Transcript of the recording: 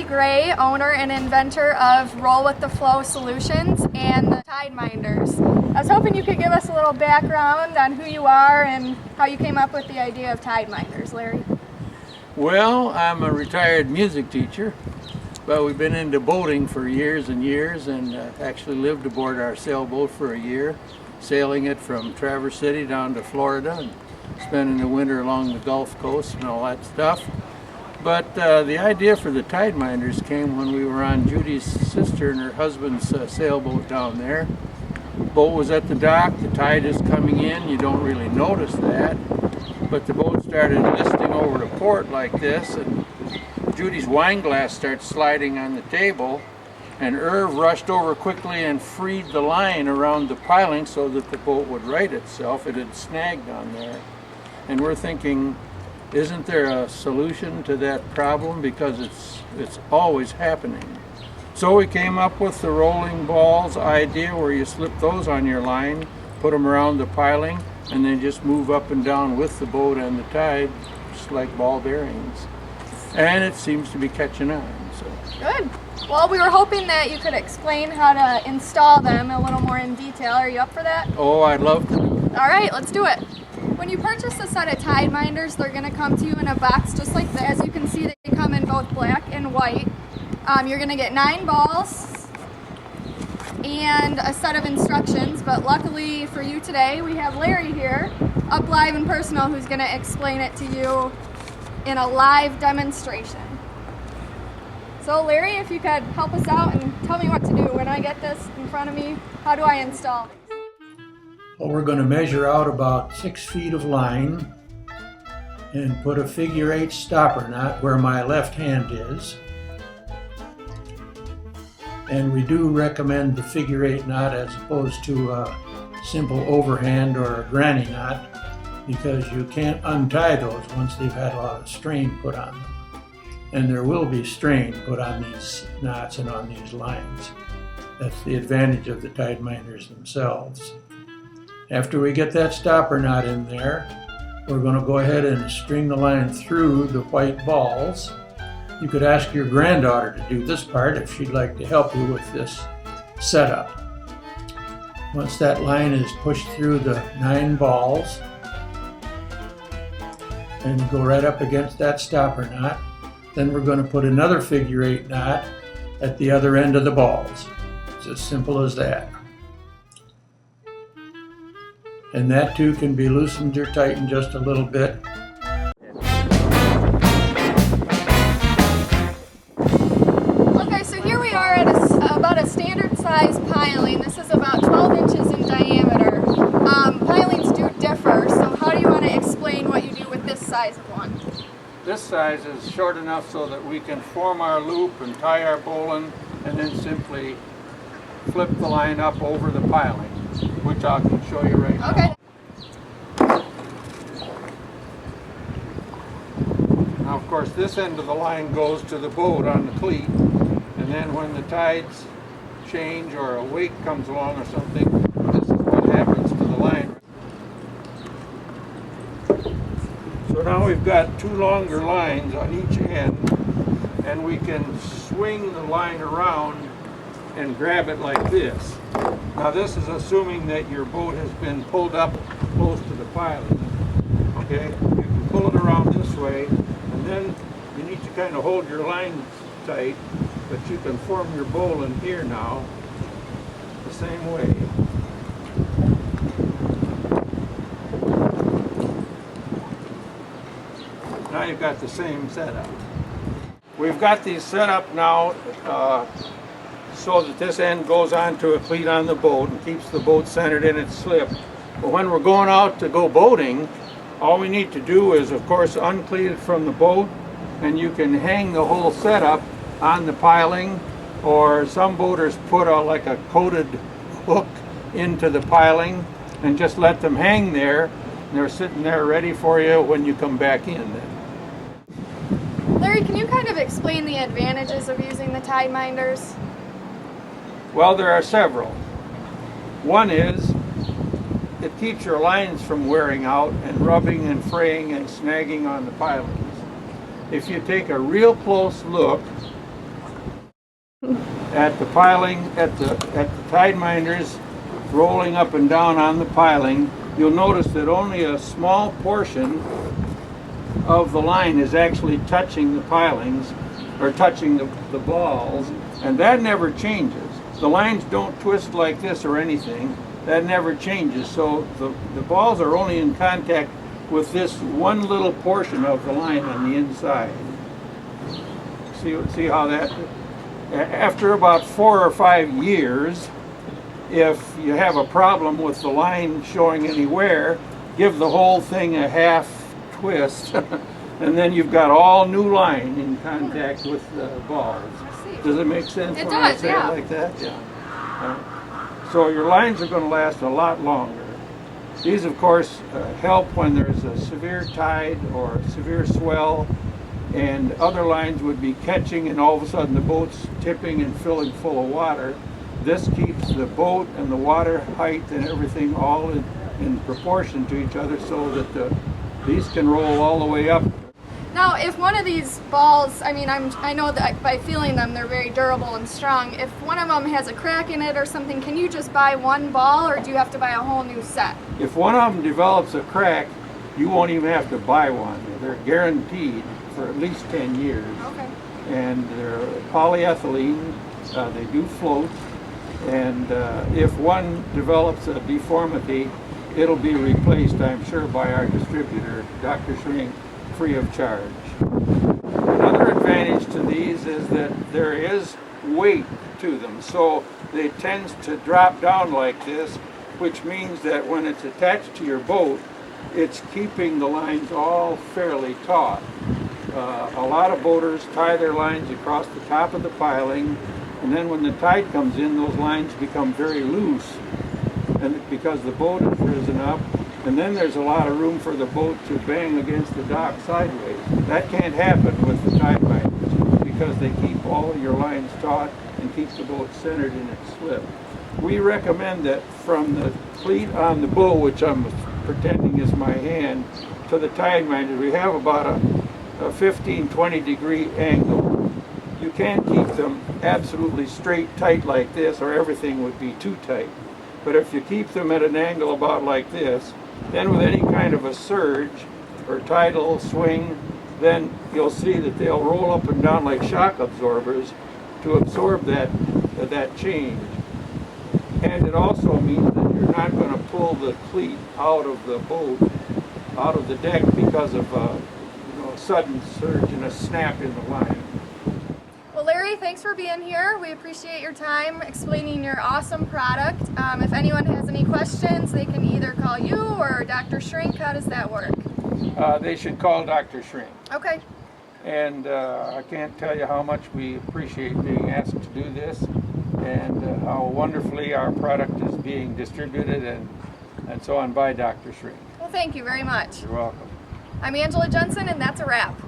Gray, owner and inventor of Roll with the Flow Solutions and the Tideminders. I was hoping you could give us a little background on who you are and how you came up with the idea of Tideminders, Larry. Well, I'm a retired music teacher, but we've been into boating for years and years, and actually lived aboard our sailboat for a year, sailing it from Traverse City down to Florida and spending the winter along the Gulf Coast and all that stuff. But the idea for the Tideminders came when we were on Judy's sister and her husband's sailboat down there. The boat was at the dock, the tide is coming in, you don't really notice that, but the boat started listing over to port like this, and Judy's wine glass starts sliding on the table, and Irv rushed over quickly and freed the line around the piling so that the boat would right itself. It had snagged on there. And we're thinking, isn't there a solution to that problem? Because it's always happening. So we came up with the rolling balls idea, where you slip those on your line, put them around the piling, and then just move up and down with the boat and the tide, just like ball bearings. And it seems to be catching on. So. Good. Well, we were hoping that you could explain how to install them a little more in detail. Are you up for that? Oh, I'd love to. All right, let's do it. When you purchase a set of Tideminders, they're going to come to you in a box just like this. As you can see, they come in both black and white. You're going to get 9 balls and a set of instructions, but luckily for you today, we have Larry here, up live and personal, who's going to explain it to you in a live demonstration. So Larry, if you could help us out and tell me what to do. When I get this in front of me, how do I install these? Well, we're going to measure out about 6 feet of line and put a figure 8 stopper knot where my left hand is. And we do recommend the figure 8 knot as opposed to a simple overhand or a granny knot, because you can't untie those once they've had a lot of strain put on them. And there will be strain put on these knots and on these lines. That's the advantage of the Tideminders themselves. After we get that stopper knot in there, we're going to go ahead and string the line through the white balls. You could ask your granddaughter to do this part if she'd like to help you with this setup. Once that line is pushed through the 9 balls, and go right up against that stopper knot, then we're going to put another figure 8 knot at the other end of the balls. It's as simple as that. And that too can be loosened or tightened just a little bit. Okay, so here we are at about a standard size piling. This is about 12 inches in diameter. Pilings do differ, so how do you want to explain what you do with this size of one? This size is short enough so that we can form our loop and tie our bowline, and then simply flip the line up over the piling, which I can show you right now. Okay. Now, of course, this end of the line goes to the boat on the cleat, and then when the tides change or a wake comes along or something, this is what happens to the line. So now we've got 2 longer lines on each end, and we can swing the line around and grab it like this. Now this is assuming that your boat has been pulled up close to the piling. Okay, you can pull it around this way, and then you need to kind of hold your line tight, but you can form your bowline here now the same way. Now you've got the same setup. We've got these set up now so that this end goes onto a cleat on the boat and keeps the boat centered in its slip. But when we're going out to go boating, all we need to do is, of course, uncleat it from the boat, and you can hang the whole setup on the piling, or some boaters put like a coated hook into the piling and just let them hang there, and they're sitting there ready for you when you come back in then. Larry, can you kind of explain the advantages of using the Tideminders? Well, there are several. One is it keeps your lines from wearing out and rubbing and fraying and snagging on the pilings. If you take a real close look at the piling, at the Tideminders, rolling up and down on the piling, you'll notice that only a small portion of the line is actually touching the pilings or touching the balls, and that never changes. The lines don't twist like this or anything. That never changes. So the balls are only in contact with this one little portion of the line on the inside. See how that, after about 4 or 5 years, if you have a problem with the line showing any wear, give the whole thing a half twist, and then you've got all new line in contact with the balls. Does it make sense? It when I does, say yeah. it like that? Yeah. So your lines are going to last a lot longer. These, of course, help when there's a severe tide or severe swell, and other lines would be catching and all of a sudden the boat's tipping and filling full of water. This keeps the boat and the water height and everything all in proportion to each other, so that these can roll all the way up. Now, if one of these balls, I mean, I know that by feeling them, they're very durable and strong. If one of them has a crack in it or something, can you just buy one ball, or do you have to buy a whole new set? If one of them develops a crack, you won't even have to buy one. They're guaranteed for at least 10 years. Okay. And they're polyethylene. They do float. And if one develops a deformity, it'll be replaced, I'm sure, by our distributor, Dr. Shrink, free of charge. Another advantage to these is that there is weight to them, so they tend to drop down like this, which means that when it's attached to your boat, it's keeping the lines all fairly taut. A lot of boaters tie their lines across the top of the piling, and then when the tide comes in, those lines become very loose, and because the boat has risen up, and then there's a lot of room for the boat to bang against the dock sideways. That can't happen with the Tideminders because they keep all of your lines taut and keep the boat centered in its slip. We recommend that from the cleat on the bow, which I'm pretending is my hand, to the Tideminders, we have about a 15-20 degree angle. You can't keep them absolutely straight tight like this, or everything would be too tight. But if you keep them at an angle about like this, then with any kind of a surge or tidal swing, then you'll see that they'll roll up and down like shock absorbers to absorb that change. And it also means that you're not going to pull the cleat out of the boat, out of the deck, because of a sudden surge and a snap in the line. Well, Larry, thanks for being here. We appreciate your time explaining your awesome product. If anyone has any questions, they can either call you or Dr. Shrink. How does that work? They should call Dr. Shrink. Okay. And I can't tell you how much we appreciate being asked to do this, and how wonderfully our product is being distributed and so on by Dr. Shrink. Well, thank you very much. You're welcome. I'm Angela Jensen, and that's a wrap.